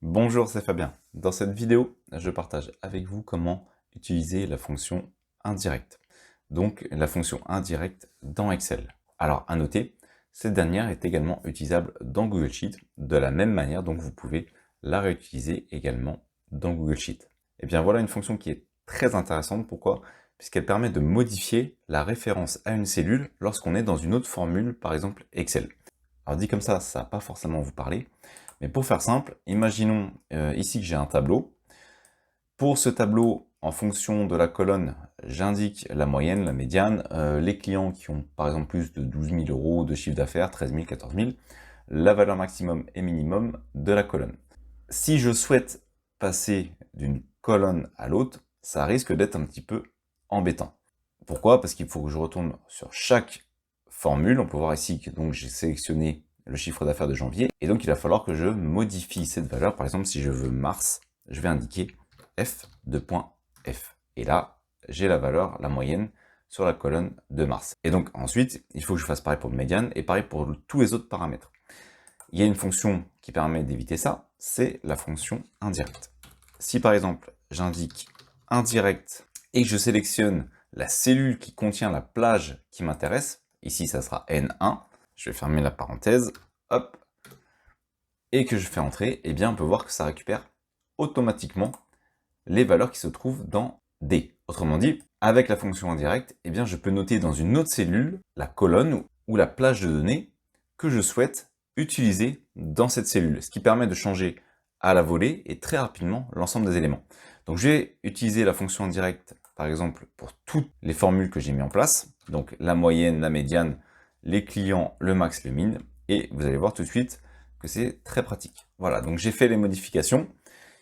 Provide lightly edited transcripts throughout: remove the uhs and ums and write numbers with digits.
Bonjour, c'est Fabien. Dans cette vidéo, je partage avec vous comment utiliser la fonction indirecte. Donc, la fonction indirecte dans Excel. Alors, à noter, cette dernière est également utilisable dans Google Sheet de la même manière, donc vous pouvez la réutiliser également dans Google Sheet. Et bien voilà une fonction qui est très intéressante. Pourquoi? Puisqu'elle permet de modifier la référence à une cellule lorsqu'on est dans une autre formule, par exemple Excel. Alors dit comme ça va pas forcément vous parler. Mais pour faire simple, imaginons ici que j'ai un tableau. Pour ce tableau, en fonction de la colonne, j'indique la moyenne, la médiane, les clients qui ont par exemple plus de 12 000 euros de chiffre d'affaires, 13 000, 14 000, la valeur maximum et minimum de la colonne. Si je souhaite passer d'une colonne à l'autre, ça risque d'être un petit peu embêtant. Pourquoi? Parce qu'il faut que je retourne sur chaque formule. On peut voir ici que donc j'ai sélectionné le chiffre d'affaires de janvier, et donc il va falloir que je modifie cette valeur. Par exemple, si je veux mars, je vais indiquer f2.f. Et là, j'ai la valeur, la moyenne, sur la colonne de mars. Et donc ensuite, il faut que je fasse pareil pour le médiane, et pareil pour tous les autres paramètres. Il y a une fonction qui permet d'éviter ça, c'est la fonction indirecte. Si par exemple, j'indique indirect, et que je sélectionne la cellule qui contient la plage qui m'intéresse, ici ça sera N1, je vais fermer la parenthèse, hop, et que je fais entrer, et bien on peut voir que ça récupère automatiquement les valeurs qui se trouvent dans D. Autrement dit, avec la fonction indirecte, eh bien je peux noter dans une autre cellule la colonne ou la plage de données que je souhaite utiliser dans cette cellule, ce qui permet de changer à la volée et très rapidement l'ensemble des éléments. Donc je vais utiliser la fonction indirecte, par exemple, pour toutes les formules que j'ai mis en place, donc la moyenne, la médiane, les clients, le max, le min, et vous allez voir tout de suite que c'est très pratique. Voilà, donc j'ai fait les modifications.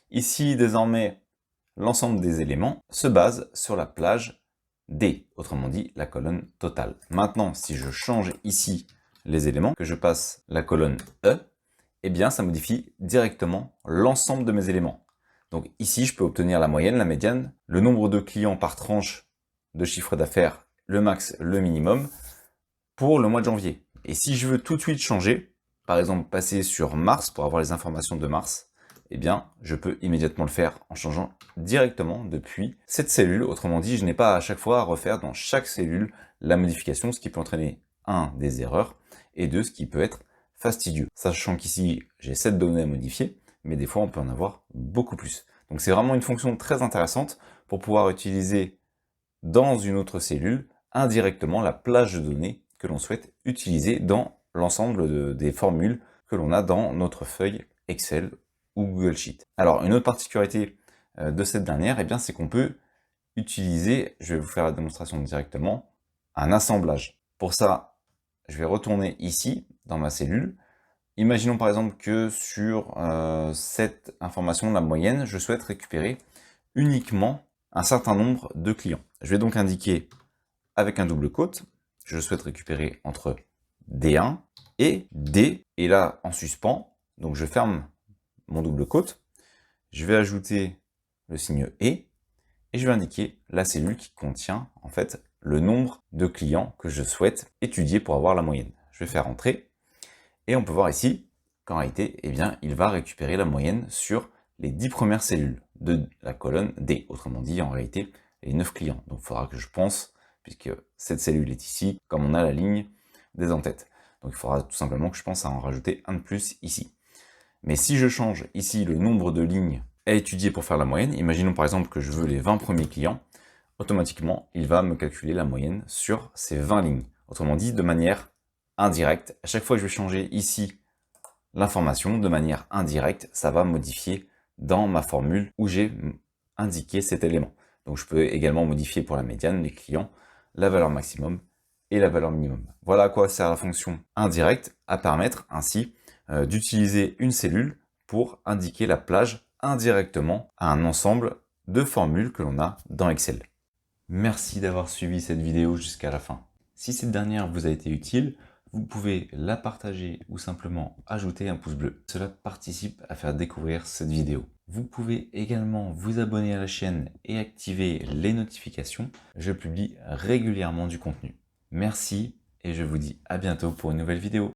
Ici, désormais, l'ensemble des éléments se base sur la plage D, autrement dit la colonne totale. Maintenant, si je change ici les éléments, que je passe la colonne E, eh bien ça modifie directement l'ensemble de mes éléments. Donc ici, je peux obtenir la moyenne, la médiane, le nombre de clients par tranche de chiffre d'affaires, le max, le minimum, pour le mois de janvier. Et si je veux tout de suite changer, par exemple passer sur mars pour avoir les informations de mars, eh bien, je peux immédiatement le faire en changeant directement depuis cette cellule. Autrement dit, je n'ai pas à chaque fois à refaire dans chaque cellule la modification, ce qui peut entraîner, 1, des erreurs, et 2, ce qui peut être fastidieux. Sachant qu'ici, j'ai 7 données à modifier, mais des fois, on peut en avoir beaucoup plus. Donc c'est vraiment une fonction très intéressante pour pouvoir utiliser dans une autre cellule indirectement la plage de données que l'on souhaite utiliser dans l'ensemble des formules que l'on a dans notre feuille Excel ou Google Sheet. Alors, une autre particularité de cette dernière, eh bien, c'est qu'on peut utiliser, je vais vous faire la démonstration directement, un assemblage. Pour ça, je vais retourner ici, dans ma cellule. Imaginons par exemple que sur cette information, la moyenne, je souhaite récupérer uniquement un certain nombre de clients. Je vais donc indiquer avec un double quote, je souhaite récupérer entre D1 et D, et là en suspens, donc je ferme mon double quote, je vais ajouter le signe et je vais indiquer la cellule qui contient en fait le nombre de clients que je souhaite étudier pour avoir la moyenne. Je vais faire entrer, et on peut voir ici qu'en réalité, eh bien, il va récupérer la moyenne sur les 10 premières cellules de la colonne D. Autrement dit, en réalité, les 9 clients. Donc il faudra que je pense, puisque cette cellule est ici, comme on a la ligne des en-têtes. Donc il faudra tout simplement que je pense à en rajouter un de plus ici. Mais si je change ici le nombre de lignes à étudier pour faire la moyenne, imaginons par exemple que je veux les 20 premiers clients, automatiquement, il va me calculer la moyenne sur ces 20 lignes. Autrement dit, de manière indirecte. À chaque fois que je vais changer ici l'information de manière indirecte, ça va modifier dans ma formule où j'ai indiqué cet élément. Donc je peux également modifier pour la médiane, les clients, la valeur maximum et la valeur minimum. Voilà à quoi sert la fonction indirecte, à permettre ainsi d'utiliser une cellule pour indiquer la plage indirectement à un ensemble de formules que l'on a dans Excel. Merci d'avoir suivi cette vidéo jusqu'à la fin. Si cette dernière vous a été utile, vous pouvez la partager ou simplement ajouter un pouce bleu. Cela participe à faire découvrir cette vidéo. Vous pouvez également vous abonner à la chaîne et activer les notifications. Je publie régulièrement du contenu. Merci et je vous dis à bientôt pour une nouvelle vidéo.